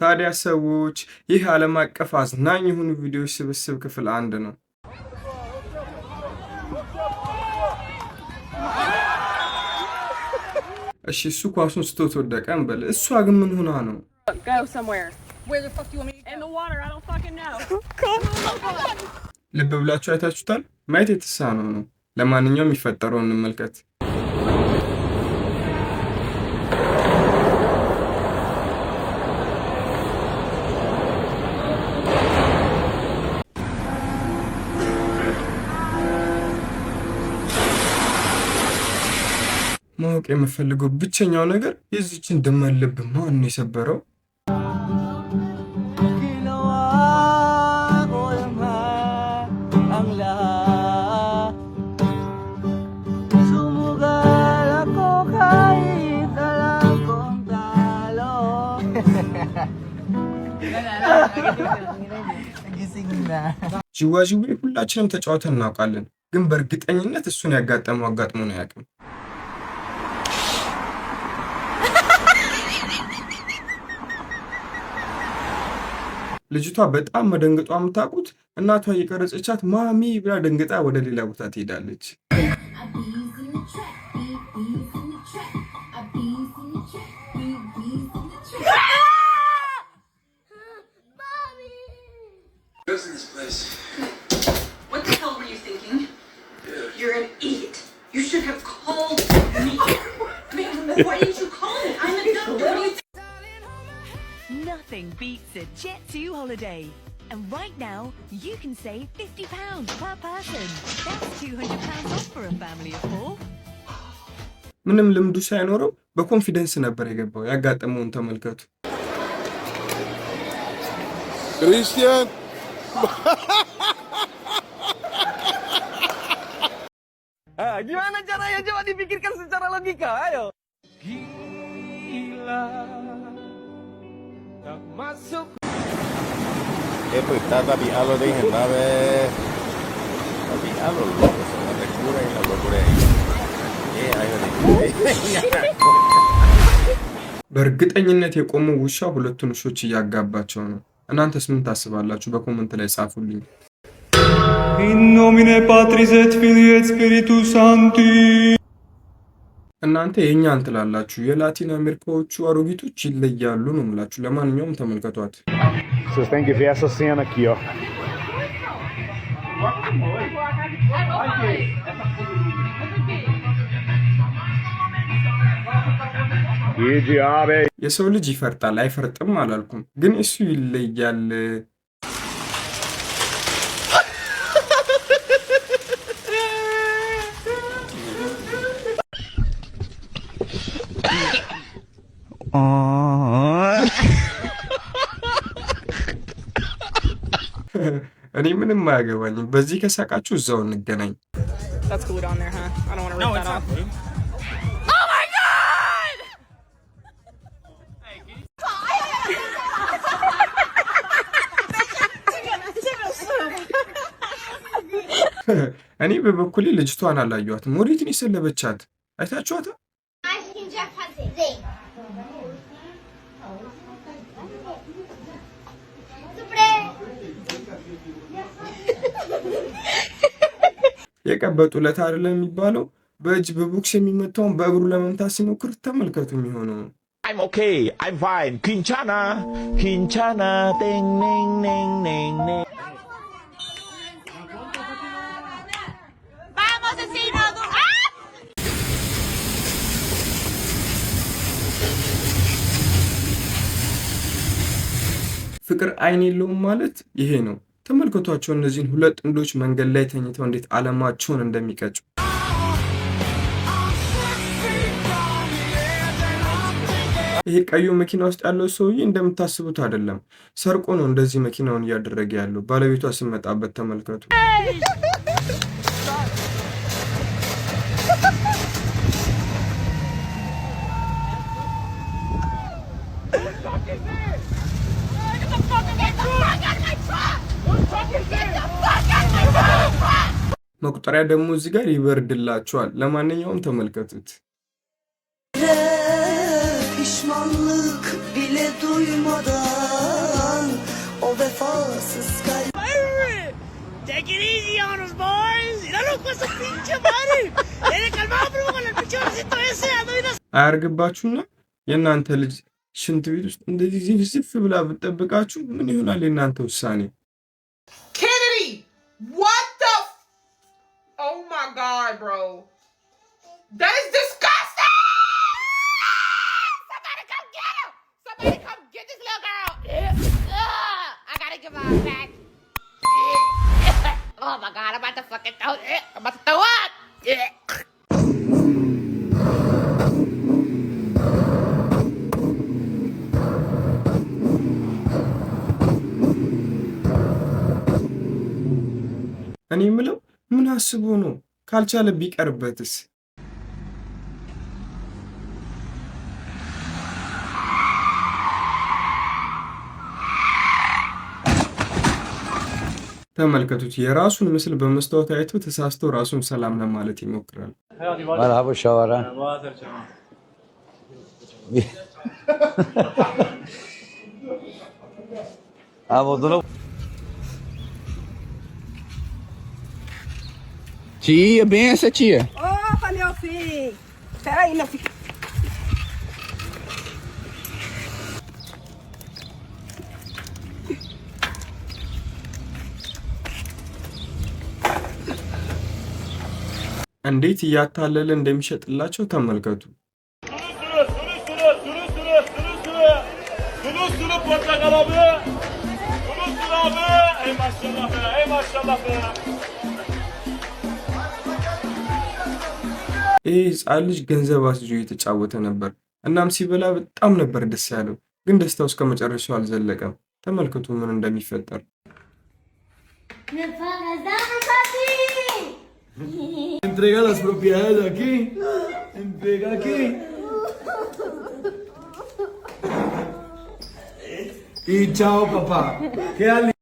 ታዲያ ሰዎች ይህ ዓለም አቀፍ አዝናኝ የሆኑ ቪዲዮዎች ስብስብ ክፍል 1 ነው። እሺ እሱ ኳሱን ስቶት ወደቀ እንበል። እሷ ግን ምን ሆና ነው? ልብ ብላችሁ አይታችሁታል? ማየት የተሳነው ነው። ለማንኛውም የሚፈጠረውን እንመልከት። ማወቅ የምፈልገው ብቸኛው ነገር የዚችን ድመት ልብ ማን ነው የሰበረው? ጅዋጅዌ ሁላችንም ተጫውተን እናውቃለን፣ ግን በእርግጠኝነት እሱን ያጋጠመው አጋጥሞን አያውቅም። ልጅቷ በጣም መደንገጧ የምታውቁት እናቷ እየቀረጸቻት ማሚ ብላ ደንግጣ ወደ ሌላ ቦታ ትሄዳለች። Nothing beats a Jet2 holiday. And right now, you can save £50 per person. That's £200 off for a family of 4. ምንም ልምዱ ሳይኖረው በኮንፊደንስ ነበር የገባው። ያጋጠመውን ተመልከቱ። Christian! Gimana caranya? Coba dipikirkan secara logika, ayo. Gila. Tak masuk. Pues está tapiado de nave. Tapiado loco, se me recura y la locura ahí. በእርግጠኝነት የቆመው ውሻ ሁለቱን ውሾች እያጋባቸው ነው። እናንተስ ምን ታስባላችሁ? በኮሜንት ላይ ጻፉልኝ። In nomine Patris et Filii et Spiritus Sancti። እናንተ የኛን ትላላችሁ፣ የላቲን አሜሪካዎቹ አሮጊቶች ይለያሉ ነው የምላችሁ። ለማንኛውም ተመልከቷት። Vocês têm que ver essa cena aqui, ó. የሰው ልጅ ይፈርጣል አይፈርጥም አላልኩም፣ ግን እሱ ይለያል። እኔ ምንም አያገባኝም። በዚህ ከሳቃችሁ እዛው እንገናኝ። That's glued on there, huh? I don't want to rip that off. Oh my god! እኔ በበኩሌ ልጅቷን አላየኋትም። ወዴት ነው የሰለበቻት? አይታችኋታ? የቀበጡ ለታ አይደለም የሚባለው። በእጅ በቦክስ የሚመታውን በእግሩ ለመምታት ሲሞክር ተመልከቱ የሚሆነው። I'm okay. I'm fine. Quinchana. Quinchana. Ding, ding, ding, ding, ding. Vamos, asesino. ፍቅር አይን የለውም ማለት ይሄ ነው። ተመልከቷቸው እነዚህን ሁለት ጥንዶች መንገድ ላይ ተኝተው እንዴት ዓለማቸውን እንደሚቀጩ። ይሄ ቀዩ መኪና ውስጥ ያለው ሰውዬ እንደምታስቡት አይደለም፣ ሰርቆ ነው እንደዚህ መኪናውን እያደረገ ያለው። ባለቤቷ ሲመጣበት ተመልከቱ። መቁጠሪያ ደግሞ እዚህ ጋር ይበርድላችኋል። ለማንኛውም ተመልከቱት። Pişmanlık bile duymadan Take it easy on us, boys. Míralo con su pinche madre. Tiene calmado, primo, con el pinche bracito ese. Ando bien. አያርግባችሁና የእናንተ ልጅ ሽንት ቤት ውስጥ እንደዚህ ዝፍዝፍ ብላ ብትጠብቃችሁ ምን ይሆናል የእናንተ ውሳኔ? Kennedy, what the? Oh my God, bro. That is disgusting. Somebody come get him. Somebody come get this little girl. I gotta give her back. Oh my God, I'm about to fucking throw it. I'm about to throw up. እኔ የምለው ምን አስቦ ነው? ካልቻለ ቢቀርበትስ? ተመልከቱት። የራሱን ምስል በመስታወት አይቶ ተሳስቶ ራሱን ሰላም ለማለት ይሞክራል። مرحبا شاورا Tia, benção, tia. Opa, meu filho. Espera aí, meu filho. እንዴት እያታለለ እንደሚሸጥላቸው ተመልከቱ። ይህ ሕፃን ልጅ ገንዘብ አስይዞ እየተጫወተ ነበር። እናም ሲበላ በጣም ነበር ደስ ያለው። ግን ደስታው እስከ መጨረሻው አልዘለቀም። ተመልከቱ ምን እንደሚፈጠር። Entrega las propiedades aquí. Entrega aquí. Y chao, papá. ¿Qué ali?